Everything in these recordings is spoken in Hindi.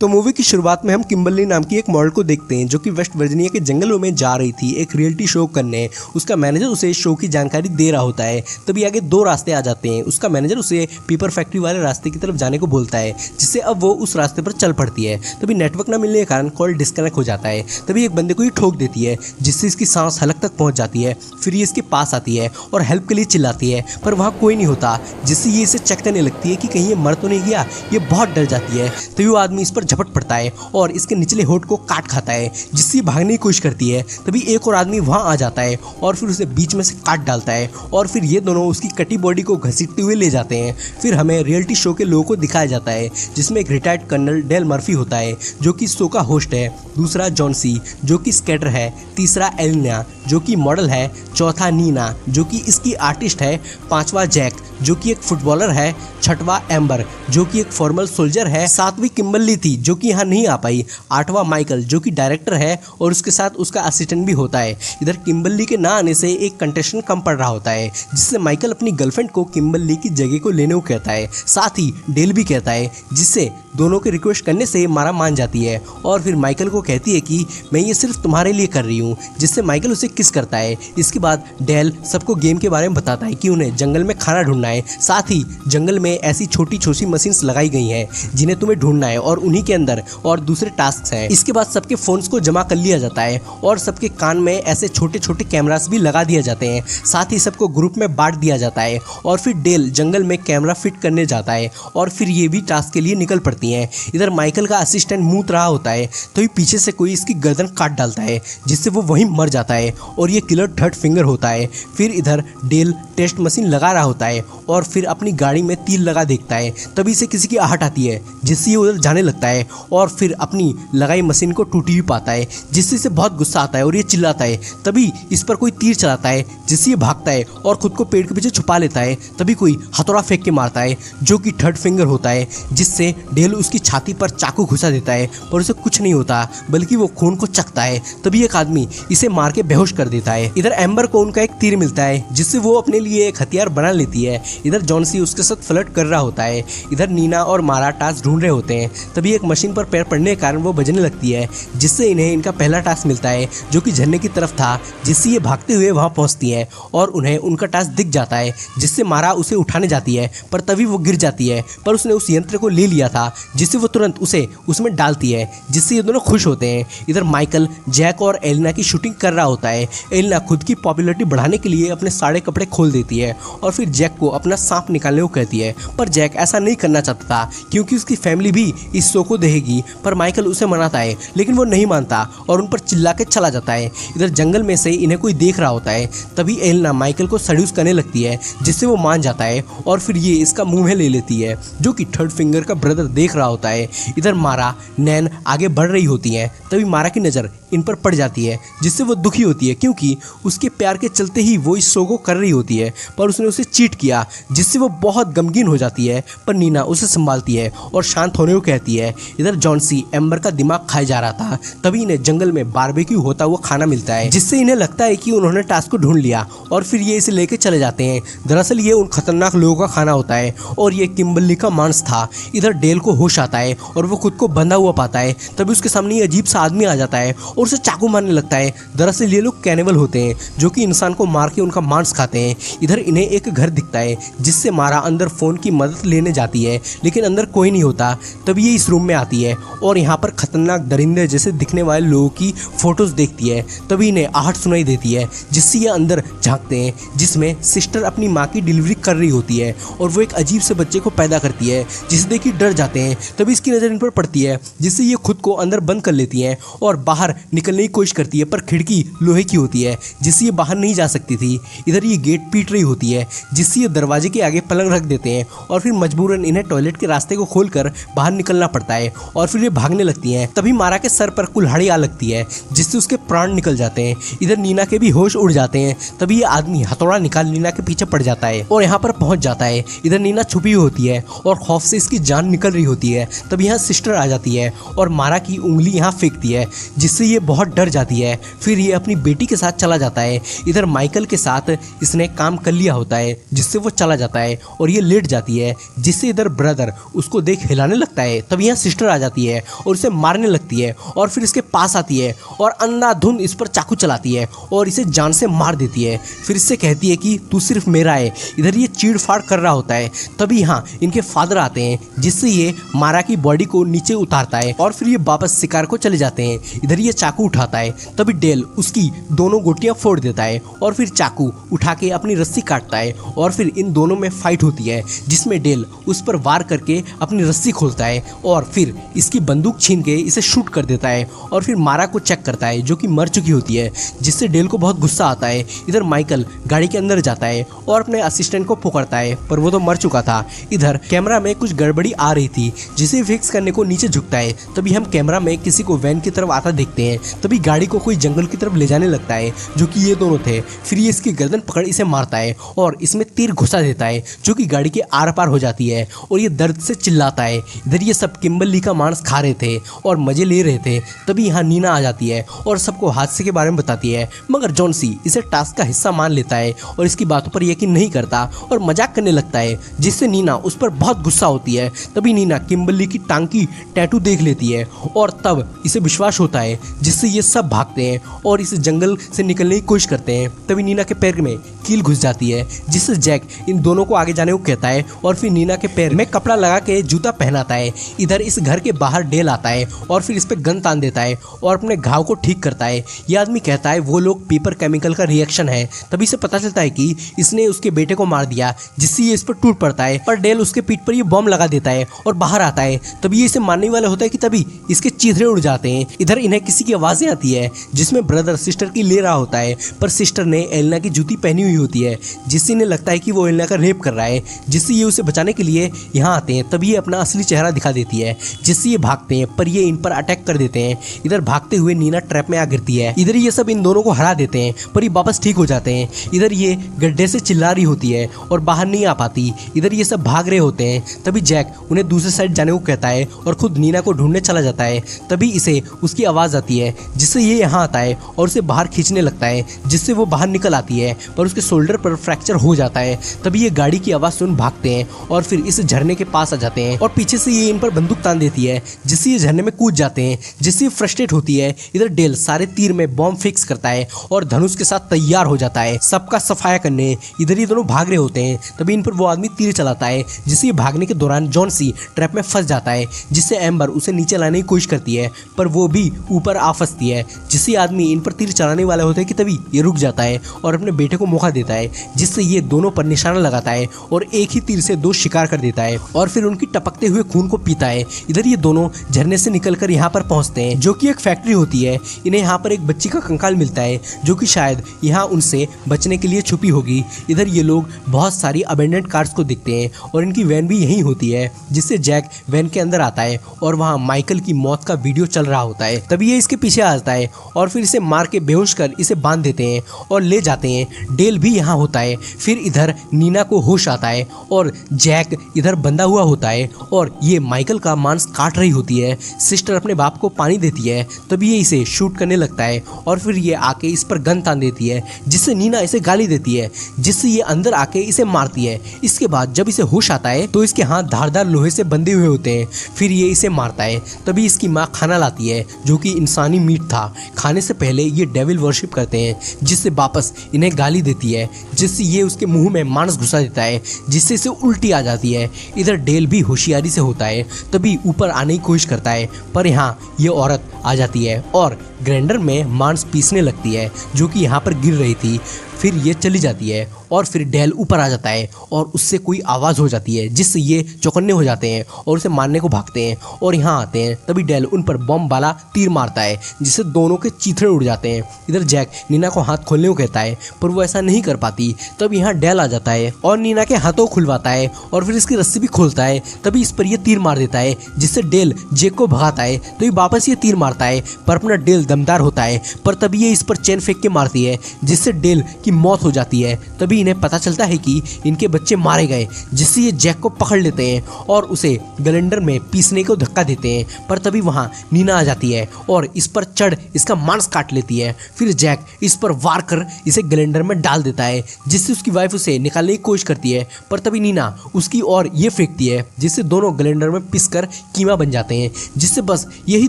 तो मूवी की शुरुआत में हम किम्बर्ली नाम की एक मॉडल को देखते हैं जो कि वेस्ट वर्जीनिया के जंगलों में जा रही थी एक रियलिटी शो करने। उसका मैनेजर उसे शो की जानकारी दे रहा होता है। तभी आगे दो रास्ते आ जाते हैं। उसका मैनेजर उसे पेपर फैक्ट्री वाले रास्ते की तरफ जाने को बोलता है, जिससे अब वो उस रास्ते पर चल पड़ती है। तभी नेटवर्क न मिलने के कारण कॉल डिस्कनेक्ट हो जाता है। तभी एक बंदे को ये ठोक देती है, जिससे इसकी सांस हलक तक पहुंच जाती है। फिर ये इसके पास आती है और हेल्प के लिए चिल्लाती है, पर वहाँ कोई नहीं होता, जिससे ये इसे चेक करने लगती है कि कहीं ये मर तो नहीं गया। ये बहुत डर जाती है। तभी वो आदमी इस पर झपट पड़ता है और इसके निचले होठ को काट खाता है, जिससे भागने की कोशिश करती है। तभी एक और आदमी वहां आ जाता है और फिर उसे बीच में से काट डालता है और फिर ये दोनों उसकी कटी बॉडी को घसीटते हुए ले जाते हैं। फिर हमें रियलिटी शो के लोगों को दिखाया जाता है, जिसमें एक रिटायर्ड कर्नल डेल मर्फी होता है जो कि शो का होस्ट है, दूसरा जॉन सी जो कि स्केटर है, तीसरा एलिना जो कि मॉडल है, चौथा नीना जो कि इसकी आर्टिस्ट है, पांचवा जैक जो कि एक फुटबॉलर है, छठवां एम्बर जो कि एक फॉर्मल सोल्जर है, सातवीं किम्बर्ली थी जो कि यहाँ नहीं आ पाई, आठवां माइकल जो कि डायरेक्टर है और उसके साथ उसका असिस्टेंट भी होता है। इधर किम्बर्ली के ना आने से एक कंटेस्टेंट कम पड़ रहा होता है, जिससे माइकल अपनी गर्लफ्रेंड को किम्बर्ली की जगह को लेने को कहता है। साथ ही डेल भी कहता है, जिससे दोनों के रिक्वेस्ट करने से मारा मान जाती है और फिर माइकल को कहती है कि मैं ये सिर्फ तुम्हारे लिए कर रही हूँ, जिससे माइकल उसे किस करता है। इसके बाद डेल सबको गेम के बारे में बताता है कि उन्हें जंगल में खाना ढूंढना है। साथ ही जंगल में ऐसी छोटी छोटी मशीन्स लगाई गई हैं जिन्हें तुम्हें ढूंढना है और उन्हीं के अंदर और दूसरे टास्क हैं। इसके बाद सबके फोन्स को जमा कर लिया जाता है और सबके कान में ऐसे छोटे छोटे कैमरास भी लगा दिए जाते हैं। साथ ही सबको ग्रुप में बांट दिया जाता है और फिर डेल जंगल में कैमरा फिट करने जाता है और फिर ये भी टास्क के लिए निकल पड़ती हैं। इधर माइकल का असिस्टेंट मूत रहा होता है, तो पीछे से कोई इसकी गर्दन काट डालता है, जिससे वो वहीं मर जाता है और ये किलर थर्ड फिंगर होता है। फिर इधर डेल टेस्ट मशीन लगा रहा होता है और फिर अपनी गाड़ी में तीर लगा देखता है। तभी से किसी की आहट आती है, जिससे ये उधर जाने लगता है और फिर अपनी लगाई मशीन को टूटी भी पाता है, जिससे इसे बहुत गुस्सा आता है और ये चिल्लाता है। तभी इस पर कोई तीर चलाता है, जिससे ये भागता है और खुद को पेड़ के पीछे छुपा लेता है। तभी कोई हथौड़ा फेंक के मारता है, जो कि थर्ड फिंगर होता है, जिससे डेल उसकी छाती पर चाकू घुसा देता है, पर उसे कुछ नहीं होता, बल्कि वो खून को चखता है। तभी एक आदमी इसे मार के बेहोश कर देता है। इधर एम्बर को उनका एक तीर मिलता है, जिससे वो अपने लिए एक हथियार बना लेती है। इधर जॉन सी उसके साथ फ्लर्ट कर रहा होता है। इधर नीना और मारा टास्क ढूंढ रहे होते हैं। तभी एक मशीन पर पैर पड़ने के कारण वो बजने लगती है, जिससे इन्हें इनका पहला टास्क मिलता है, जो कि झरने की तरफ था, जिससे ये भागते हुए वहां पहुंचती है और उन्हें उनका टास्क दिख जाता है, जिससे मारा उसे उठाने जाती है, पर तभी वो गिर जाती है। पर उसने उस यंत्र को ले लिया था, जिससे वो तुरंत उसे उसमें डालती है, जिससे ये दोनों खुश होते हैं। इधर माइकल जैक और एलिना की शूटिंग कर रहा होता है। एलिना खुद की पॉपुलैरिटी बढ़ाने के लिए अपने सारे कपड़े खोल देती है और फिर जैक को अपना सांप निकालने को कहती है, पर जैक ऐसा नहीं करना चाहता था क्योंकि उसकी फैमिली भी इस शो को देखेगी। पर माइकल उसे मनाता है, लेकिन वो नहीं मानता और उन पर चिल्ला के चला जाता है। इधर जंगल में से इन्हें कोई देख रहा होता है। तभी एलिना माइकल को सड्यूस करने लगती है, जिससे वो मान जाता है और फिर ये इसका मुंह में ले लेती है, जो कि थर्ड फिंगर का ब्रदर देख रहा होता है। इधर मारा नैन आगे बढ़ रही होती है। तभी मारा की नज़र इन पर पड़ जाती है, जिससे वो दुखी होती है क्योंकि उसके प्यार के चलते ही वो इस शो को कर रही होती है, पर उसने उसे चीट किया, जिससे वो बहुत गमगीन हो जाती है। पर नीना उसे संभालती है और शांत होने को कहती है। इधर जॉन सी एम्बर का दिमाग खाए जा रहा था। तभी इन्हें जंगल में बारबेक्यू होता हुआ खाना मिलता है, जिससे इन्हें लगता है कि उन्होंने टास्क को ढूंढ लिया और फिर ये इसे लेके चले जाते हैं। दरअसल ये उन खतरनाक लोगों का खाना होता है और ये किम्बर्ली का मांस था। इधर डेल को होश आता है और वो खुद को बंधा हुआ पाता है। तभी उसके सामने ये अजीब सा आदमी आ जाता है और उसे चाकू मारने लगता है। दरअसल ये लोग कैनिबल होते हैं, जो कि इंसान को मार के उनका मांस खाते हैं। इधर इन्हें एक घर दिखता है, जिससे मारा अंदर फोन की मदद लेने जाती है, लेकिन अंदर कोई नहीं होता। तभी ये इस रूम में आती है और यहाँ पर खतरनाक दरिंदे जैसे दिखने वाले लोगों की फोटोज देखती है। तभी इन्हें आहट सुनाई देती है, जिससे ये अंदर झांकते हैं, जिसमें सिस्टर अपनी माँ की डिलीवरी कर रही होती है और वो एक अजीब से बच्चे को पैदा करती है, जिसे देख के डर जाते हैं। तभी इसकी नज़र इन पर पड़ती है, जिससे ये खुद को अंदर बंद कर लेती हैं और बाहर निकलने की कोशिश करती है, पर खिड़की लोहे की होती है, जिससे ये बाहर नहीं जा सकती थी। इधर ये गेट पीट रही होती है, जिससे ये दरवाजे के आगे पलंग रख देते हैं और फिर मजबूरन इन्हें टॉयलेट के रास्ते को खोलकर बाहर निकलना पड़ता है और फिर ये भागने लगती हैं। तभी मारा के सर पर कुल्हाड़ी आ लगती है, जिससे उसके प्राण निकल जाते हैं। इधर नीना के भी होश उड़ जाते हैं। तभी ये आदमी हथौड़ा निकाल नीना के पीछे पड़ जाता है और यहाँ पर पहुंच जाता है। इधर नीना छुपी हुई होती है और खौफ से इसकी जान निकल रही होती है। तभी यहाँ सिस्टर आ जाती है और मारा की उंगली यहाँ फेंकती है, जिससे ये बहुत डर जाती है। फिर ये अपनी बेटी के साथ चला जाता है। इधर माइकल के साथ इसने काम कर लिया होता है, जिससे वो चला जाता है और ये लेट जाती है, जिससे इधर ब्रदर उसको देख हिलाने लगता है। तभी यहाँ सिस्टर आ जाती है और इसे मारने लगती है और फिर इसके पास आती है और अंधाधुंध इस पर चाकू चलाती है और इसे जान से मार देती है। फिर इससे कहती है कि तू सिर्फ मेरा है। इधर ये चीड़-फाड़ कर रहा होता है। तभी यहाँ इनके फादर आते हैं, जिससे ये मारा की बॉडी को नीचे उतारता है और फिर ये वापस शिकार को चले जाते हैं। इधर ये चाकू उठाता है, तभी डेल उसकी दोनों गोटियां फोड़ देता है और फिर चाकू उठा के अपनी रस्सी काटता है और फिर इन दोनों में फाइट होती है, जिसमें डेल उस पर वार करके अपनी रस्सी खोलता है और फिर इसकी बंदूक छीन के इसे शूट कर देता है और फिर मारा को चेक करता है, जो कि मर चुकी होती है, जिससे डेल को बहुत गुस्सा आता है। इधर माइकल गाड़ी के अंदर जाता है और अपने असिस्टेंट को पुकारता है, पर वो तो मर चुका था। इधर कैमरा में कुछ गड़बड़ी आ रही थी, जिसे फिक्स करने को नीचे झुकता है। तभी हम कैमरा में किसी को वैन की तरफ आता देखते हैं। तभी गाड़ी को कोई जंगल की तरफ ले जाने लगता है, जो कि ये दोनों थे। फिर ये इसकी गर्दन पकड़ इसे मारता है और इसमें तीर घुसा देता है, जो कि गाड़ी के आर पार हो जाती है और ये दर्द से चिल्लाता है। इधर ये सब किम्बर्ली का मांस खा रहे थे और मजे ले रहे थे। तभी यहाँ नीना आ जाती है और सबको हादसे के बारे में बताती है, मगर जॉन सी इसे टास्क का हिस्सा मान लेता है और इसकी बातों पर यकीन नहीं करता और मजाक करने लगता है, जिससे नीना उस पर बहुत गुस्सा होती है। तभी नीना किम्बर्ली की टांग की टैटू देख लेती है और तब इसे विश्वास होता है, जिससे ये सब भागते हैं और इस जंगल से निकलने की कोशिश करते हैं। तभी नीना के पैर में कील घुस जाती है, जिससे जैक इन दोनों को आगे जाने को कहता है और फिर नीना के पैर में कपड़ा लगा के जूता पहनाता है। इधर इस घर के बाहर डेल आता है और फिर इस पे गन तान देता है और अपने घाव को ठीक करता है। यह आदमी कहता है वो लोग पेपर केमिकल का रिएक्शन है। तभी से पता चलता है कि इसने उसके बेटे को मार दिया, जिससे ये इस पर टूट पड़ता है, पर डेल उसके पीठ पर ये बॉम्ब लगा देता है और बाहर आता है। तभी ये इसे मारने वाला होता है कि तभी इसके चीथड़े उड़ जाते हैं। इधर इन्हें किसी की आवाजें आती है, जिसमें ब्रदर सिस्टर की ले रहा होता है, पर सिस्टर ने एलेना की जूती पहनी हुई होती है, जिससे इन्हें लगता है कि वो एलेना का रेप कर रहा है, जिससे ये उसे बचाने के लिए यहाँ आते हैं। तभी ये अपना असली चेहरा दिखा देती है, जिससे ये भागते हैं, पर ये इन पर अटैक कर देते हैं। इधर भागते हुए नीना ट्रैप में आ गिरती है। इधर ये सब इन दोनों को हरा देते हैं, पर ये वापस ठीक हो जाते हैं। इधर ये गड्ढे से चिल्ला रही होती है और बाहर नहीं आ पाती। इधर ये सब भाग रहे होते हैं। तभी जैक उन्हें दूसरे साइड जाने को कहता है और खुद नीना को ढूंढने चला जाता है। तभी इसे उसकी आवाज़ आती है, जिससे ये यहाँ आता है और उसे बाहर खींचने लगता है, जिससे वो बाहर निकल आती है, पर उसके शोल्डर पर फ्रैक्चर हो जाता है। तभी ये गाड़ी की आवाज़ सुन भागते हैं और फिर इस झरने के पास आ जाते हैं और पीछे से ये इन पर बंदूक तान देती है, जिससे ये झरने में कूद जाते हैं, जिससे फ्रस्ट्रेट होती है। इधर डेल सारे तीर में बॉम्ब फिक्स करता है और धनुष के साथ तैयार हो जाता है सबका सफाया करने। इधर ये दोनों भाग रहे होते हैं। तभी इन पर वो आदमी तीर चलाता है, जिससे ये भागने के दौरान जॉन सी ट्रैप में फंस जाता है, जिससे एम्बर उसे नीचे लाने की कोशिश करती है, पर वो भी ऊपर आ फंसती है, जिससे आदमी इन पर तीर चलाने वाला होता है कि तभी ये रुक जाता है और अपने बेटे को मौका देता है, जिससे ये दोनों पर निशाना लगाता है और एक ही तीर से दो शिकार कर देता है और फिर उनकी टपकते हुए खून को पीता है। इधर ये दोनों झरने से निकलकर यहाँ पर पहुँचते हैं, जो कि एक फैक्ट्री होती है। इन्हें यहाँ पर एक बच्ची का कंकाल मिलता है, जो कि शायद यहाँ उनसे बचने के लिए छुपी होगी। इधर ये लोग बहुत सारी अबेंडेंट कार्स को देखते हैं और इनकी वैन भी यहीं होती है, जिससे जैक वैन के अंदर आता है और वहाँ माइकल की मौत का वीडियो चल रहा होता है। तभी ये इसके पीछे आ जाता है और फिर इसे मार के बेहोश कर इसे बांध देते हैं और ले जाते हैं। डेल भी यहाँ होता है। फिर इधर नीना को होश आता है और जैक इधर बंधा हुआ होता है और ये माइकल का मांस काट रही होती है। सिस्टर अपने बाप को पानी देती है, तभी ये इसे शूट करने लगता है और फिर ये आके इस पर गन तान देती है, जिससे नीना इसे गाली देती है, जिससे ये अंदर आके इसे मारती है। इसके बाद जब इसे होश आता है तो इसके हाथ धारदार लोहे से बंधे हुए होते हैं। फिर ये इसे मारता है। तभी इसकी माँ खाना लाती है, जो कि इंसानी मीट था। खाने से पहले ये डेविल वर्शिप करते हैं, जिससे वापस इन्हें गाली देती है, जिससे ये उसके मुंह में मांस घुसा देता है, जिससे इसे उल्टी आ जाती है। इधर डेल भी होशियारी से होता है, तभी ऊपर आने की कोशिश करता है, पर यहाँ ये औरत आ जाती है और ग्राइंडर में मांस पीसने लगती है, जो कि यहाँ पर गिर रही थी। फिर ये चली जाती है और फिर डेल ऊपर आ जाता है और उससे कोई आवाज़ हो जाती है, जिससे ये चौकन्ने हो जाते हैं और उसे मारने को भागते हैं और यहाँ आते हैं। तभी डेल उन पर बम वाला तीर मारता है, जिससे दोनों के चीथड़े उड़ जाते हैं। इधर जैक नीना को हाथ खोलने को कहता है, पर वो ऐसा नहीं कर पाती। तब यहाँ डेल आ जाता है और नीना के हाथों को खुलवाता है और फिर इसकी रस्सी भी खोलता है। तभी इस पर यह तीर मार देता है, जिससे डेल जैक को भगाता है। तभी वापस ये तीर मारता है, पर अपना डेल दमदार होता है, पर तभी ये इस पर चेन फेंक के मारती है, जिससे डेल की मौत हो जाती है। तभी इन्हें पता चलता है कि इनके बच्चे मारे गए, जिससे ये जैक को पकड़ लेते हैं और उसे ग्राइंडर में पीसने को धक्का देते हैं। पर तभी वहाँ नीना आ जाती है और इस पर चढ़ इसका मांस काट लेती है। फिर जैक इस पर वार कर इसे ग्राइंडर में डाल देता है, जिससे उसकी वाइफ उसे निकालने की कोशिश करती है। पर तभी नीना उसकी ओर ये फेंकती है, जिससे दोनों ग्राइंडर में पिसकर कीमा बन जाते हैं, जिससे बस यही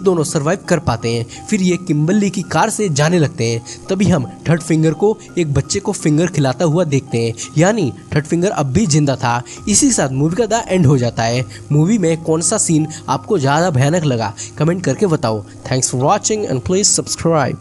दोनों सरवाइव कर पाते हैं। फिर ये किम्बर्ली की कार से जाने लगते हैं। तभी हम थर्ड फिंगर को एक बच्चे को फिंगर खिलाता हुआ देखते हैं, यानी थर्ड फिंगर अब भी जिंदा था। इसी के साथ मूवी का द एंड हो जाता है। मूवी में कौन सा सीन आपको ज़्यादा भयानक लगा, कमेंट करके बताओ। Thanks for watching and please subscribe.